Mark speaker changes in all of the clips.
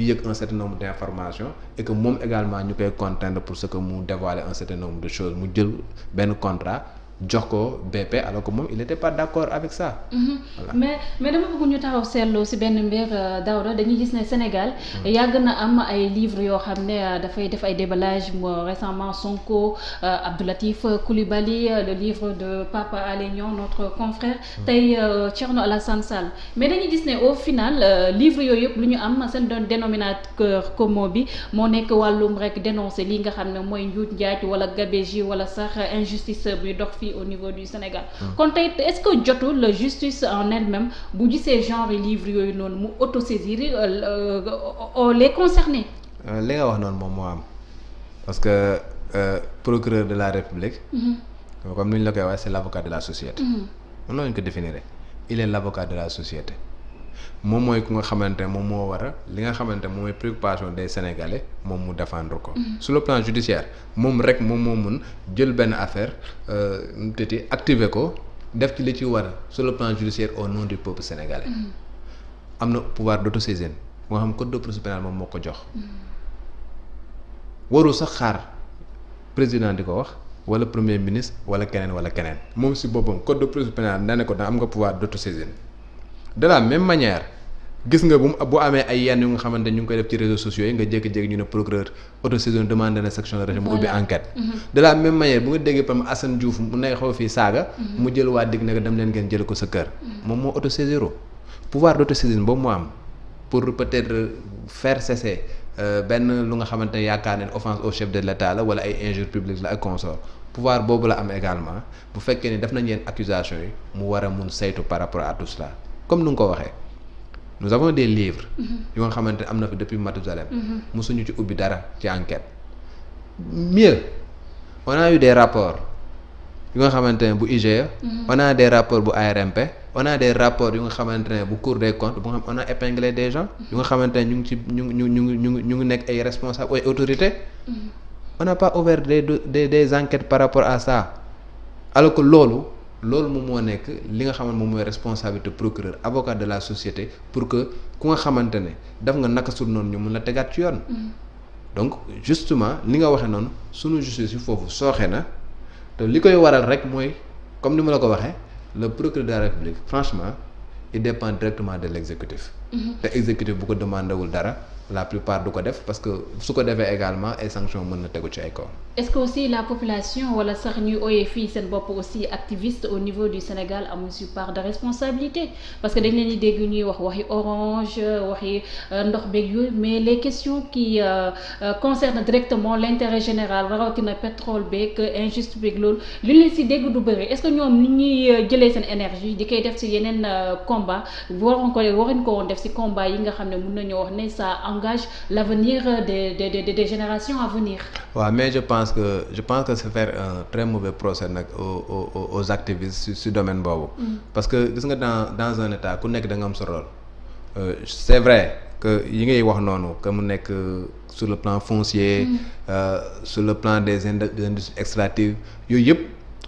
Speaker 1: yëg un certain nombre d'informations et que moom également ñu koy contraindre pour ce que mu dévoiler un certain nombre de choses mu jël benn contrat jox ko BP alors que moom il était pas d'accord avec ça.
Speaker 2: Voilà. mais dama bëgg ñu taxaw seetlu ci benn mbir Daouda dañuy gis ne Sénégal yàgg na am ay livres yoo xam ne dafay def ay déballage récemment Sonko Abdou Latif Coulibaly le livre de Papa Alé Niang notre confrère tey Thierno Alassane Sall mais dañuy gis ne au final livres yooyu yëpp lu ñu am seen doon dénominateur commun bi moo nekk wàllum rek dénoncer li nga xam ne mooy njuuj njaaj wala gabegie wala sax injustice buy dox fii au niveau du Sénégal kon tey est-ce que jotul la justice en elle-même bu gisee genre livre yooyu noonu mu autosaisir les concernés.
Speaker 1: li nga wax noonu moom moo am parce que procureur de la République comme ni ñu la koy waxee c'est l'avocat de la société mën nañu ko définir il est l'avocat de la société moom mooy ku nga xamante ne moom moo war a li nga xamante ne moom mooy préoccupation des Sénégalais moom mu défendre ko sur le plan judiciaire moom rek moom moo mun jël benn affaire tëti activer ko def ci li ci war sur le plan judiciaire au nom du peuple sénégalais am na pouvoir d'autosaisine moo xam code de procédure pénale moom moo ko jox warul sax xaar président di ko wax wala premier ministre wala keneen moom si boppam code de procédure pénale nee na ko da am nga pouvoir d'autosaisine de la même manière gis nga bu amee ay yenn yu nga xamante ñu ngi koy def ci réseaux sociaux yi nga jékki-jékki ñu ne procureur autosaisine demandé na section de recherche mu ubbi enquête de la même manière bu nga déggee par Assane Diouf mu nekk xaw fii saaga mu jël waa digg ne dem leen ngeen jël ko sa kër moom moo autosaisir pouvoir d'autosaisine boobu moo am pour peut-être faire cesser benn lu nga xamante ne yaakaar ne offense au chef de l'État la wala ay injures publiques la ak consort pouvoir boobu la am également bu fekkee ni def nañ yenn accusations yi mu war a mun saytu par rapport à tout cela comme nu nga ko waxee nous avons des livres yu nga xamante ne am na fi depuis Mathusalem mosuñu ci ubbi dara ci enquête mieux on a eu des rapports yu nga xamante ne bu IGE on a des rapports bu ARMP on a des rapports yu nga xamante ne bu Cour des comptes bu nga xam on a épinglé des gens yu nga xamante ne ñu ngi ci ñu ngi nekk ay responsables ay autorités on n'a pas ouvert des enquêtes par rapport à ça alors que loolu moom moo nekk li nga xamante moom mooy responsabilité procureur avocat de la société pour que ku nga xamante ne daf nga naka sul noonu ñu mun la tegaat ci yoon donc justement li nga waxee noonu sunu justice yi foofu sooxe na te li koy waral rek mooy comme ni ma la ko waxee le procureur de la République franchement il dépend directement de l'exécutif te exécutif bu ko demandé wul dara la plupart du ko def parce que su ko defee également ay sanctions mën na tegu ci ay kaw.
Speaker 2: est-ce que aussi la population wala sax ñuy ooyee fii seen bopp aussi activiste au niveau du Sénégal amuñu si part de responsabilité parce que dañ leen di dégg ñuy wax waxi orange waxi ndox beeg yooyu mais les questions qui concernent directement l'intérêt général rawatina pétrole beeg injuste beeg loolu li leen si dégg du bëri est-ce que ñoom ni ñuy jëlee seen énergie di koy def si yeneen combat waruñ ko woon def si combat yi nga xam ne mën nañoo wax ne ça engage l'avenir des générations à venir.
Speaker 1: waaw mais je pense que c'est faire un très mauvais procès nag aux activistes ci domaine boobu. parce que gis nga dans un état ku nekk da nga am sa rôle. C'est vrai que yi ngay wax noonu que mu nekk sur le plan foncier. Sur le plan des industries extractives yooyu yëpp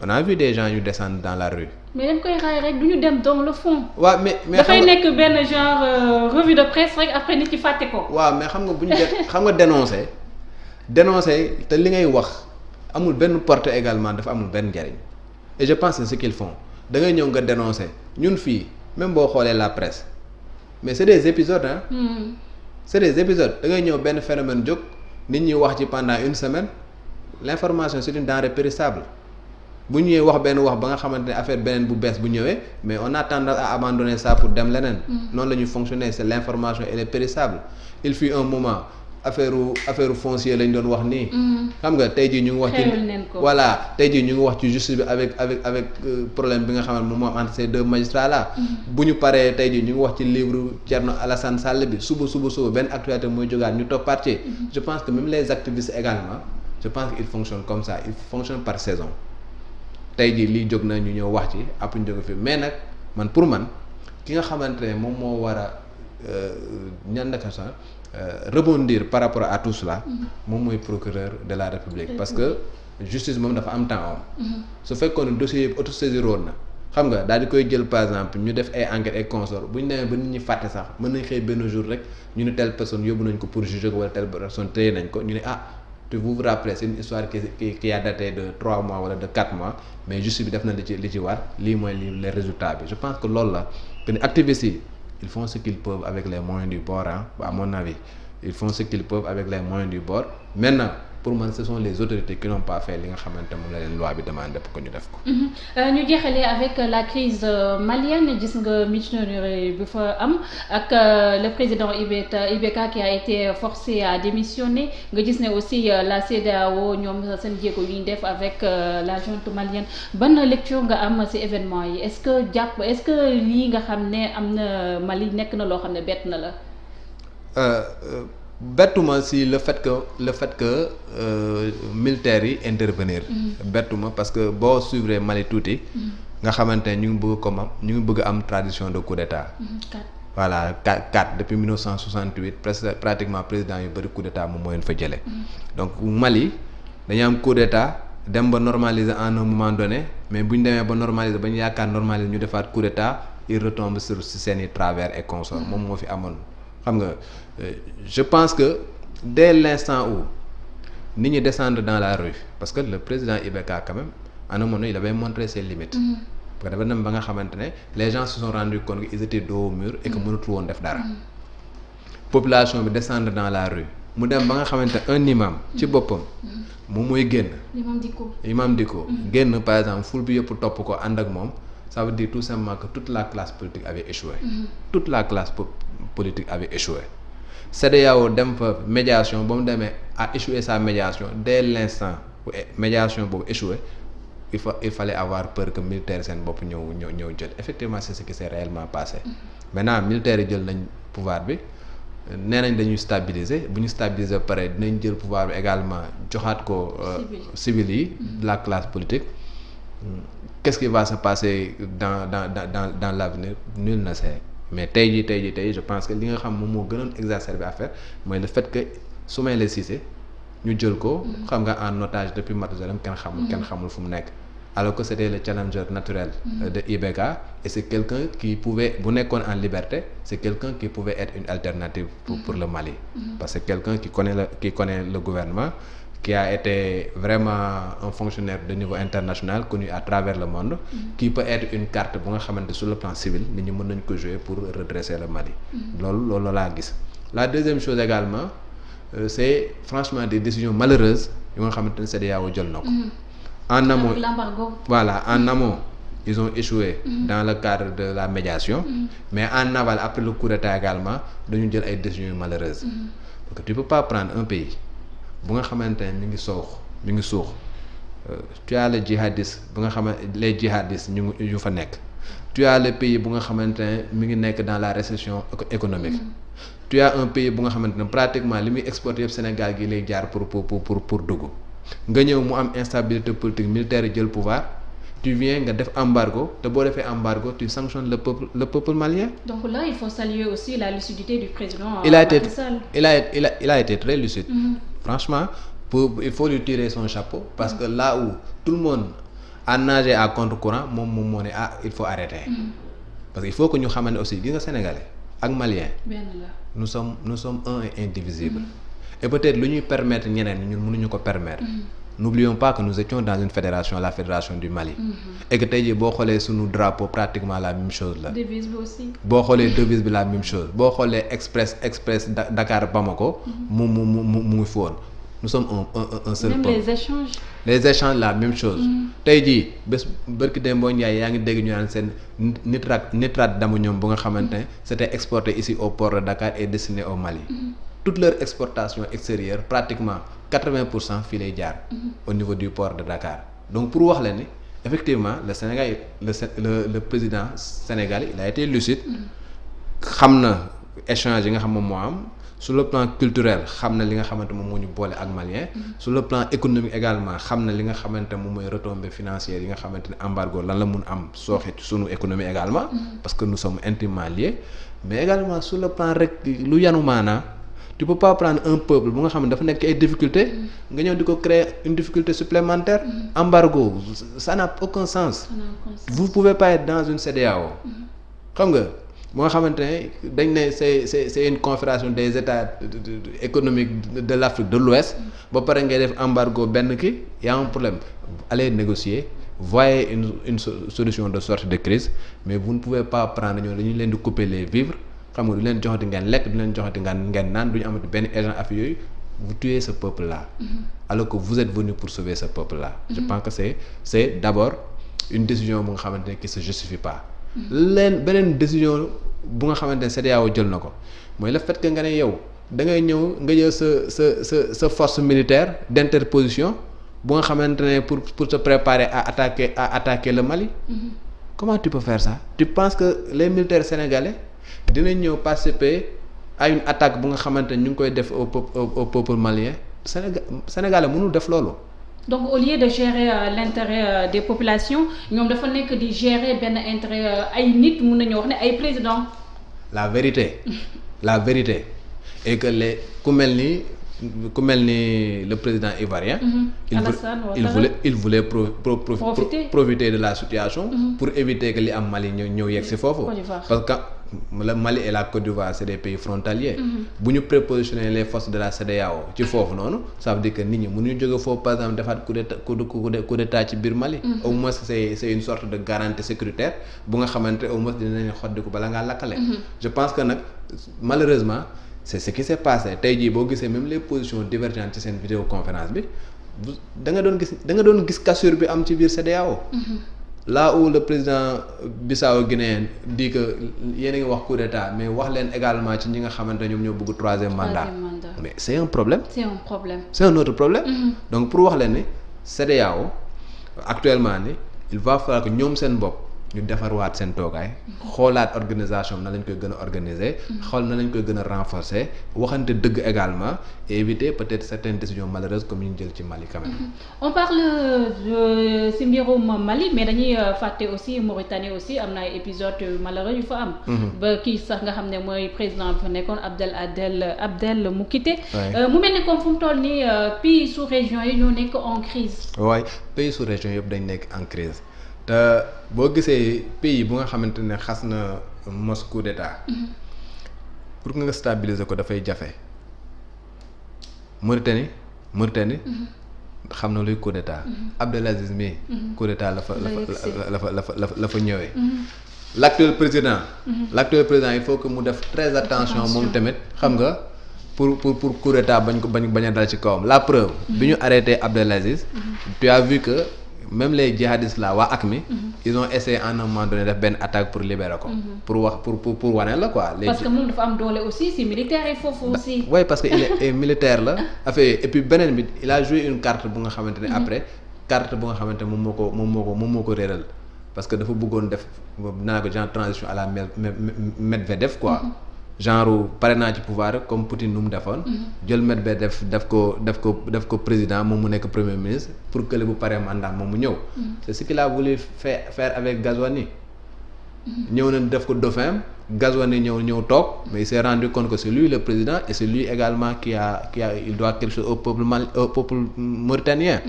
Speaker 1: on a vu des gens yu descendre dans la rue.
Speaker 2: mais dañ koy raay rek du ñu dem dans le fond.
Speaker 1: waaw mais
Speaker 2: dafay nekk benn genre revue de presse rek après nit ci fàtte ko.
Speaker 1: waaw mais xam nga bu ñu xam nga dénoncer te li ngay wax amul benn portée également dafa amul benn njariñ et je pense que ce qu'ils font da ngay ñëw nga dénoncer ñun fii même boo xoolee la presse mais c'est des épisodes hein. C'est des épisodes da ngay ñëw benn phénomène jóg nit ñi wax ci pendant une semaine l'information c'est une denrée périssable. bu ñëwee wax benn wax ba nga xamante ne affaire beneen bu bees bu ñëwee mais on a tendance à abandonner ça pour dem leneen. noonu la ñuy fonctionner c'est l'information elle est périssable il fut un moment affaire foncier lañ doon wax nii. xam nga tey jii ñu ngi wax ci voilà tey jii ñu ngi wax ci justice bi avec problème bi nga xam ne moom moo am entre ces deux magistrats là. bu ñu paree tey jii ñu ngi wax ci livre Thierno Alassane Sall bi suba benn actualité mooy jógaat ñu toppaat ci. je pense que même les activistes également je pense qu'ils fonctionnent comme ça ils fonctionnent par saison. tey jii lii jóg na ñu ñëw wax ci après ñu jóge fi mais nag pour man ki nga xamante ne moom moo war a rebondir par rapport à tout cela moom mooy procureur de la République parce que justice moom dafa am temps am su fekkoon ne dossier yëpp autosaisir woon na xam nga daal di koy jël par exemple ñu def ay enquêtes et consorts bu ñu demee ba nit ñi fàtte sax mën nañ xëy benn jour rek ñu ne telle personne yóbbu nañ ko pour juger ko wala telle personne téye nañ ko ñu ne te vous vous rappelez c'est une histoire qui a daté de 3 mois wala de 4 mois mais justice bi def na li ci war lii mooy les résultats bi je pense que loolu la que ni activistes yi ils font ce qu'ils peuvent avec les moyens du bord à mon avis ils font ce qu'ils peuvent avec les moyens du bord maintenant pour man ce sont les autorités qui n'ont pas fait li nga xamante moom la leen loi bi demandé pour que ñu def ko.
Speaker 2: ñu jeexalee avec la crise malienne gis nga mutinerie bi fa am ak le président IBK qui a été forcé à démissionner nga gis ne aussi la CEDEAO ñoom seen jéego yu ñu def avec la junte malienne ban lecture nga am ci événement yi est-ce que lii nga xam ne am na Mali nekk na loo xam ne bett na la.
Speaker 1: bettuma si le fait que militaires yi intervenir. bettuma parce que boo suivre Mali tuuti. nga xamante ne ñu ngi bëgg am tradition de coup d'état. voilà 4 depuis 1968 presque pratiquement président yu bëri coup d'état moom moo leen fa jëlee. donc Mali dañu am coup d'état dem ba normaliser en un moment donné mais bu ñu demee ba normaliser ba ñu yaakaar normaliser ñu defaat coup d'état il retombe sur seeni travers et consorts moom moo fi amoon. xam nga je pense que dès l'instant où nit ñi descendre dans la rue parce que le président IBK quand même à un moment donné il avait montré ses limites. parce que dafa dem ba nga xamante ne les gens se sont rendus compte qu'ils étaient dos au mur et que mënatu woon def dara. population bi descendre dans la rue mu dem ba nga xamante un imam ci boppam moom mooy génn. imam Dicko génn par exemple foule bi yëpp topp ko ànd ak moom ça veut dire tout simplement que toute la classe politique avait échoué. toute la classe politique avait échoué. CEDEAO dem fa médiation ba mu demee a échoué sa médiation dès l'instant où médiation boobu échoué il fallait avoir peur que militaire seen bopp ñëw jël effectivement c'est ce qui s'est réellement passé. maintenant militaires yi jël nañ pouvoir bi nee nañ dañuy stabiliser bu ñu stabiliser ba pare dinañ jël pouvoir bi également joxaat ko civil yi la classe politique. Qu'est-ce qui va se passer dans l'avenir nul ne sait. mais tey jii je pense que li nga xam moom moo gënoon exacerber affaire mooy le fait que Soumaïla Cissé ñu jël ko. xam nga en otage depuis Mathusalem kenn xamul fu mu nekk. alors que c'était le challenger naturel. de IBK et c'est quelqu'un qui pouvait bu nekkoon en liberté c'est quelqu'un qui pouvait être une alternative pour le Mali. parce que quelqu'un qui connaît le gouvernement. qui a été vraiment un fonctionnaire de niveau international connu à travers le monde. qui peut être une carte bu nga xamante sur le plan civil nit ñi mën nañ ko jouer pour redresser le Mali. loolu laa gis. la deuxième chose également c'est franchement des décisions malheureuses yu nga xamante ne CEDEAO jël na ko. en amont
Speaker 2: l'embargo.
Speaker 1: voilà en amont ils ont échoué. dans le cadre de la médiation. mais en aval après le coup d'état également dañu jël ay décisions malheureuses. parce que tu peux pas prendre un pays. bu nga xamante ne mi ngi suux tu as le djihadiste bu nga xamante les djihadistes yu fa nekk tu as le pays bu nga xamante ne mi ngi nekk dans la récession économique tu as un pays bu nga xamante ne pratiquement li muy exporté yëpp Sénégal gi lay jaar pour dugg nga ñëw mu am instabilité politique militaire yi jël pouvoir tu viens nga def embargo te boo defee embargo tu sanctionnes le peuple malien.
Speaker 2: donc là il faut saluer aussi la lucidité du président
Speaker 1: Macky Sall. il a été très lucide. Franchement, il faut lui tirer son chapeau parce que là où tout le monde a nagé à contre-courant moom moo ne il faut arrêter. parce que il faut que ñu xamante aussi gis nga sénégalais ak malien. nous sommes un et indivisible. et peut-être lu ñuy permettre ñeneen ñun mënuñu ko permettre. n'oublions pas que nous étions dans une fédération la fédération du Mali. et que tey jii boo xoolee suñu drapeau pratiquement la même chose la.
Speaker 2: devise bi aussi.
Speaker 1: boo xoolee devise bi la même chose boo xoolee express Dakar Bamako. mu ngi fi woon nous sommes un seul peuple.
Speaker 2: même
Speaker 1: les échanges la même chose. tey jii bés barki Dembo Ndiaye yaa ngi dégg ñu naan seen nitrate d'ammonium bu nga xamante ne c'était exporté ici au port de Dakar et destiné au Mali. toute leur exportation extérieure pratiquement 80% fii lay jaar. au niveau du port de Dakar donc pour wax la ni effectivement le Sénégal le président sénégalais il a été lucide. xam na échange yi nga xam moom moo am sur le plan culturel xam na li nga xamante moom moo ñu boole ak malien. sur le plan économique également xam na li nga xamante moom mooy retombées financières yi nga xamante ne embargo lan la mun am sooxe ci sunu économie également. parce que nous sommes intimement liés mais également sur le plan rek lu yanu maanaa tu peux pas prendre un peuple bu nga xam ne dafa nekk ci ay difficultés nga ñëw di ko créer une difficulté supplémentaire. Embargo ça n'a aucun sens. Vous pouvez pas être dans une CEDEAO. xam nga moo xamante ne dañ ne c'est une confédération des états économiques de l'Afrique de l'Ouest ba pare ngay def embargo benn ki y a un problème. Allez négocier. Voyez une solution de sortie de crise mais vous ne pouvez pas prendre ñoo dañu leen di couper les vivres xam nga du leen joxati ngeen lekk du leen joxati ngeen naan du ñu amati benn agent affaire yooyu vous tuez ce peuple là alors que vous êtes venu pour sauver ce peuple là je pense que c'est d'abord une décision bu nga xamante ne qui se justifie pas beneen décision bu nga xamante ne CEDEAO jël na ko mooy le fait que nga ne yow da ngay ñëw nga jël sa force militaire d'interposition bu nga xamante ne pour se préparer à attaquer le Mali. Comment tu peux faire ça? Tu penses que les militaires sénégalais dinañ ñëw participer à une attaque bu nga xamante ne ñu ngi koy def au peuple malien sénégalais mënul def loolu.
Speaker 2: Donc au lieu de gérer l'intérêt des populations ñoom dafa nekk di gérer benn intérêt ay nit mun nañu wax ne ay président. La vérité est que ku mel ni le président ivoirien. il voulait profiter de la situation. pour éviter que li am Mali ñëw yegg si foofu. parce que le Mali et la Côte d'Ivoire c'est des pays frontaliers. bu ñu prépositionner les forces de la CEDEAO ci foofu noonu ça veut dire que nit ñi mënuñu jóge foofu par exemple defaat coup d'état ci biir Mali. au moins c'est une sorte de garantie sécuritaire bu nga xamante au moins dinañ xoddiku bala ngaa lakkale. je pense que nag malheureusement. C'est ce qui s'est passé tey jii boo gisee même les positions divergentes ci seen vidéoconférence bi da nga doon gis cassure bi am ci biir CEDEAO. Là où le président Bissau Guinéen dit que yéen a ngi wax coup d'état mais wax leen également ci ñi nga xamante ñoom ñoo bëgg troisième mandat. Mais c'est un problème. C'est un autre problème. Donc pour wax leen ni CEDEAO actuellement ni il va falloir que ñoom seen bopp. ñu defarwaat seen toogaay xoolaat organisation na lañ koy gën a organiser xool na lañ koy gën a renforcer waxante dëgg également et éviter peut-être certaines décisions malheureuses comme yi ñu jël ci Mali quand même. On parle ci mbirum Mali mais dañuy fàtte aussi Mauritanie aussi am na ay épisodes malheureux yu fa am. ba kii sax nga xam ne mooy président bi fa nekkoon Abdel Moukité. mu mel ni comme fu mu toll nii pays sous-région yi ñoo nekk en crise.
Speaker 1: waaye pays sous-région yëpp dañ nekk en crise. te boo gisee pays bu nga xamante ne xas na mos coup d'état pour nga stabiliser ko dafay jafe Mauritanie xam na luy coup d'état Abdelaziz mi coup d'état la fa ñëwee l'actuel président il faut que mu def très attention moom tamit xam nga pour coup d'état bañ a dal ci kawam la preuve bi ñu arrêté Abdelaziz tu as vu que même les djihadistes là waa AQMI ils ont essayé à un moment donné def benn attaque pour libérer ko. pour wax pour wane la quoi.
Speaker 2: parce que moom dafa am doole aussi si militaire yi foofu aussi.
Speaker 1: oui parce que il est militaire la affaire et puis beneen bi il a joué une carte bu nga xamante ne après carte bu nga xamante ne moom moo ko réeral parce que dafa bëggoon def naa ko genre transition à la Medvedev quoi. genre pare naa ci pouvoir comme Poutine nu mu defoon. jël Medvedev def ko président moom mu nekk premier ministre pour que bu paree mandat moom mu ñëw. c'est ce qu'il a voulu faire avec Ghazouani. ñëw na def ko dauphin Ghazouani ñëw toog mais il s'est rendu compte que c'est lui le président et c'est lui également qui a il doit quelque chose au peuple mauritanien.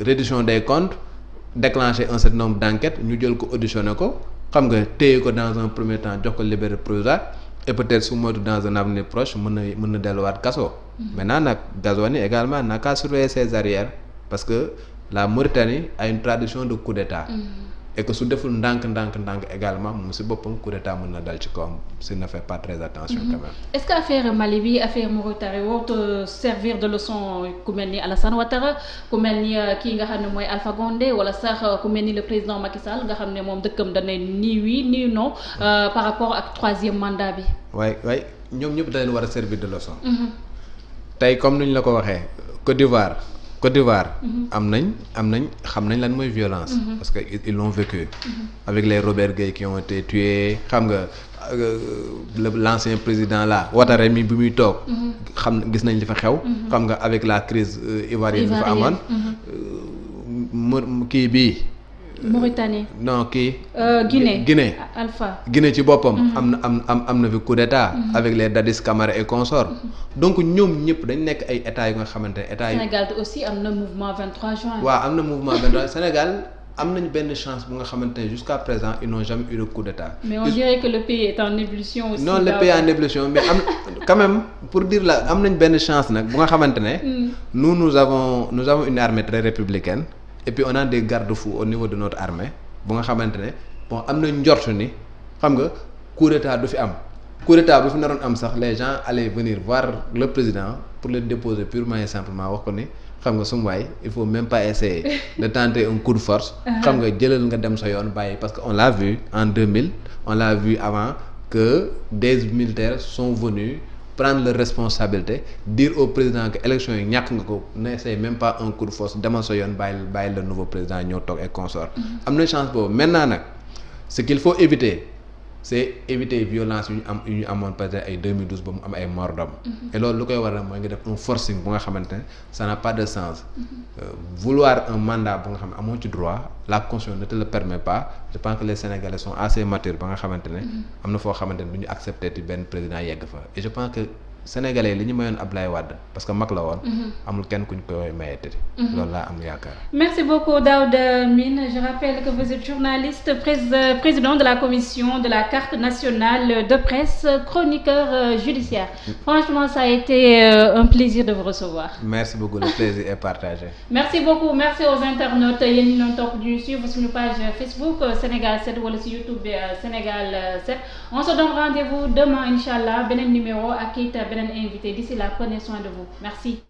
Speaker 1: Reddition des comptes déclencher un certain nombre d'enquêtes ñu jël ko auditionné ko xam nga téye ko dans un premier temps jox ko liberté provisoire. Et peut-être su moytu dans un avenir proche mën na delluwaat kaso. Maintenant nag Ghazouani également n'a qu'à surveiller ses arrières parce que la Mauritanie a une tradition de coup d'état. Et que su deful ndànk également moom si boppam coup d'état mën na dal ci kawam s'il ne fait pas très attention quand même.
Speaker 2: Est-ce que affaire Mali bi affaire Mauritanie warut servir de leçon ku mel ni Alassane Ouattara ku mel ni kii nga xam ne mooy Alpha Condé wala sax ku mel ni le président Macky Sall nga xam ne moom dëkkam dana ni oui ni non par rapport ak troisième mandat bi.
Speaker 1: waay ñoom ñëpp da leen war a servir de leçon. tey comme ni ñu la ko waxee Côte d'Ivoire am nañ xam nañ lan mooy violence parce que ils l'ont vécu avec les Robert Gueye qui ont été tués xam nga l'ancien président là Ouattara mi bi muy toog gis nañ li fa xew xam nga avec la crise ivoirienne bi fa amoon kii bii
Speaker 2: Mauritanie.
Speaker 1: non kii.
Speaker 2: Guinée Alpha.
Speaker 1: Guinée ci boppam. am na fi coup d'état. avec les Dadis Camara et consorts. donc ñoom ñëpp dañ nekk ay états yu nga xamante ne états yu.
Speaker 2: Sénégal aussi am na mouvement 23 juin.
Speaker 1: waaw am na mouvement 23 Sénégal am nañ benn chance bu nga xamante ne jusqu'à présent ils n'ont jamais eu de coup d'état.
Speaker 2: mais on dirait que le pays est en ébullition aussi.
Speaker 1: non le pays est en ébullition mais am quand même pour dire la am nañ benn chance nag bu nga xamante ne. nous avons une armée très républicaine. et puis on a des garde-fous au niveau de notre armée bu nga xamante ne bon am na njort ni xam nga coup d'état du fi am coup d'état bu fi naroon am sax les gens allaient venir voir le président pour le déposer purement et simplement wax ko ni xam nga sum waay il faut même pas essayer de tenter un coup de force xam nga jëlal nga dem sa yoon bàyyi parce que on l'a vu en 2000 on l'a vu avant que des militaires sont venus prendre leurs responsabilités dire au président que élection yi ñàkk nga ko n'essaie même pas un coup de force demal sa yoon bàyyi le nouveau président ñëw toog et consort am na chance boobu maintenant nag ce qu'il faut éviter c'est éviter violence yu ñu amoon peut-être ay 2012 ba mu am ay mort d'homme et loolu lu koy waral mooy nga def un forcing bu nga xamante ne ça n'a pas de sens vouloir un mandat bu nga xam ne amoo ci droit la constitution ne te le permet pas je pense que les Sénégalais sont assez matures ba nga xamante ne am na foo xamante ne du ñu accepter ti benn président yegg fa et je pense que Sénégalais li ñu mayoon Abdoulaye Wade parce que mag la woon amul kenn ku ñu koy mayete loolu laa am yaakaar.
Speaker 2: Merci beaucoup Daouda Mine. Je rappelle que vous êtes journaliste, président de la commission de la carte nationale de presse, chroniqueur judiciaire. Franchement, ça a été un plaisir de vous recevoir.
Speaker 1: Merci beaucoup, le plaisir est partagé.
Speaker 2: Merci beaucoup, merci aux internautes yéen ñi doon topp du suivre suñu page Facebook Sénégal 7 wala si YouTube Sénégal 7. On se donne rendez-vous demain inchallah beneen numéro ak it beneen invité. D'ici là, prenez soin de vous. Merci.